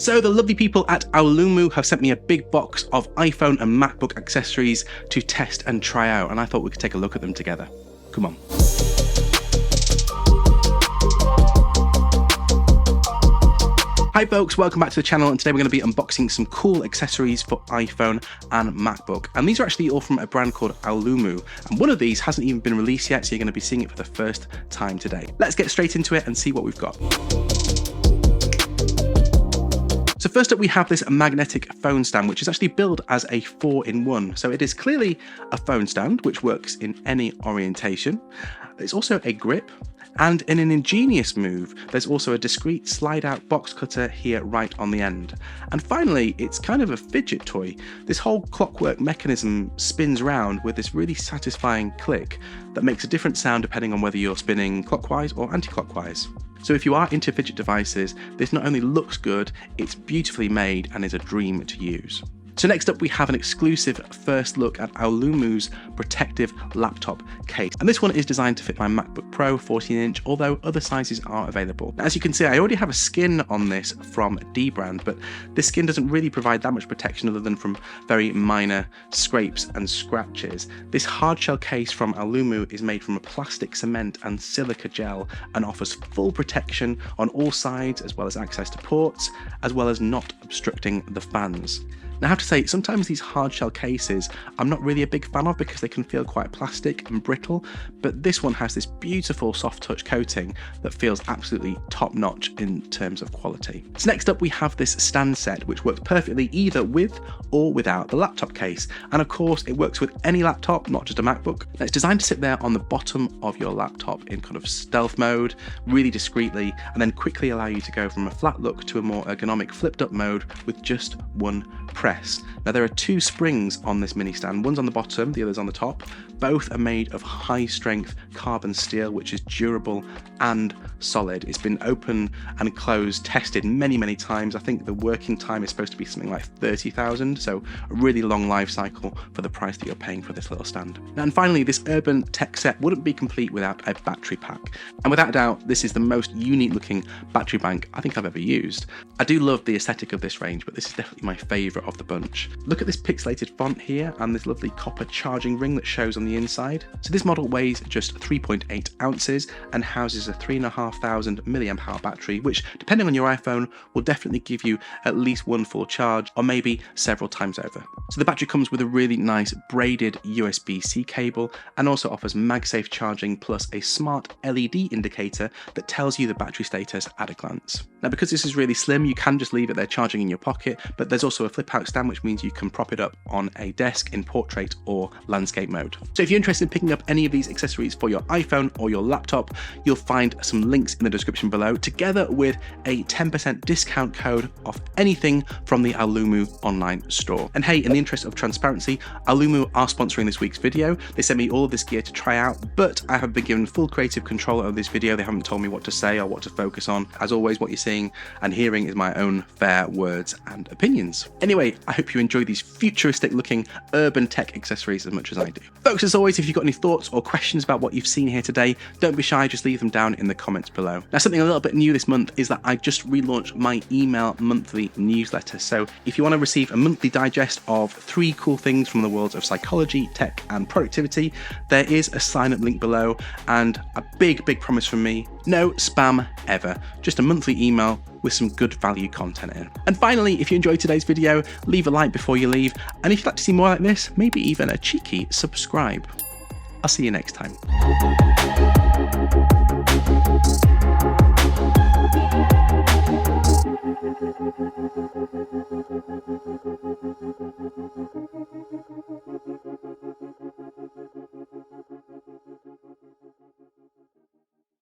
So the lovely people at AULUMU have sent me a big box of iPhone and MacBook accessories to test and try out, and I thought we could take a look at them together. Come on. Hi folks, welcome back to the channel, and today we're going to be unboxing some cool accessories for iPhone and MacBook. And these are actually all from a brand called AULUMU, and one of these hasn't even been released yet, so you're going to be seeing it for the first time today. Let's get straight into it and see what we've got. So first up we have this magnetic phone stand, which is actually billed as a 4-in-1. So it is clearly a phone stand which works in any orientation. There's also a grip, and in an ingenious move, there's also a discreet slide-out box cutter here right on the end. And finally, it's kind of a fidget toy. This whole clockwork mechanism spins round with this really satisfying click that makes a different sound depending on whether you're spinning clockwise or anti-clockwise. So if you are into fidget devices, this not only looks good, it's beautifully made and is a dream to use. So next up we have an exclusive first look at AULUMU's protective laptop case. And this one is designed to fit my MacBook Pro 14-inch, although other sizes are available. Now, as you can see, I already have a skin on this from D brand, but this skin doesn't really provide that much protection other than from very minor scrapes and scratches. This hardshell case from AULUMU is made from a plastic cement and silica gel and offers full protection on all sides, as well as access to ports, as well as not obstructing the fans. Now, I have to say, sometimes these hard shell cases I'm not really a big fan of because they can feel quite plastic and brittle, but this one has this beautiful soft touch coating that feels absolutely top notch in terms of quality. So next up we have this stand set, which works perfectly either with or without the laptop case, and of course it works with any laptop, not just a MacBook. Now, it's designed to sit there on the bottom of your laptop in kind of stealth mode, really discreetly, and then quickly allow you to go from a flat look to a more ergonomic flipped up mode with just one press. Now, there are two springs on this mini stand, one's on the bottom, the other's on the top. Both are made of high strength carbon steel, which is durable and solid. It's been open and closed, tested many times. I think the working time is supposed to be something like 30,000, so a really long life cycle for the price that you're paying for this little stand. Now, and finally, this urban tech set wouldn't be complete without a battery pack. And without doubt, this is the most unique looking battery bank I think I've ever used. I do love the aesthetic of this range, but this is definitely my favourite of the bunch. Look at this pixelated font here and this lovely copper charging ring that shows on the inside. So this model weighs just 3.8 ounces and houses a 3,500 mAh battery, which, depending on your iPhone, will definitely give you at least one full charge or maybe several times over. So the battery comes with a really nice braided USB-C cable and also offers Magsafe charging plus a smart LED indicator that tells you the battery status at a glance. Now, because this is really slim, you can just leave it there charging in your pocket, but there's also a flip out stand, which means you can prop it up on a desk in portrait or landscape mode. So if you're interested in picking up any of these accessories for your iPhone or your laptop, you'll find some links in the description below, together with a 10% discount code off anything from the AULUMU online store. And hey, in the interest of transparency, AULUMU are sponsoring this week's video. They sent me all of this gear to try out, but I have been given full creative control over this video. They haven't told me what to say or what to focus on. As always, what you're seeing and hearing is my own fair words and opinions. Anyway, I hope you enjoy these futuristic looking urban tech accessories as much as I do. Folks, as always, if you've got any thoughts or questions about what you've seen here today, don't be shy, just leave them down in the comments below. Now, something a little bit new this month is that I just relaunched my email monthly newsletter. So if you want to receive a monthly digest of 3 cool things from the worlds of psychology, tech and productivity, there is a sign up link below, and a big promise from me: no spam ever, just a monthly email with some good value content in. And finally, if you enjoyed today's video, leave a like before you leave, and if you'd like to see more like this, maybe even a cheeky subscribe. I'll see you next time.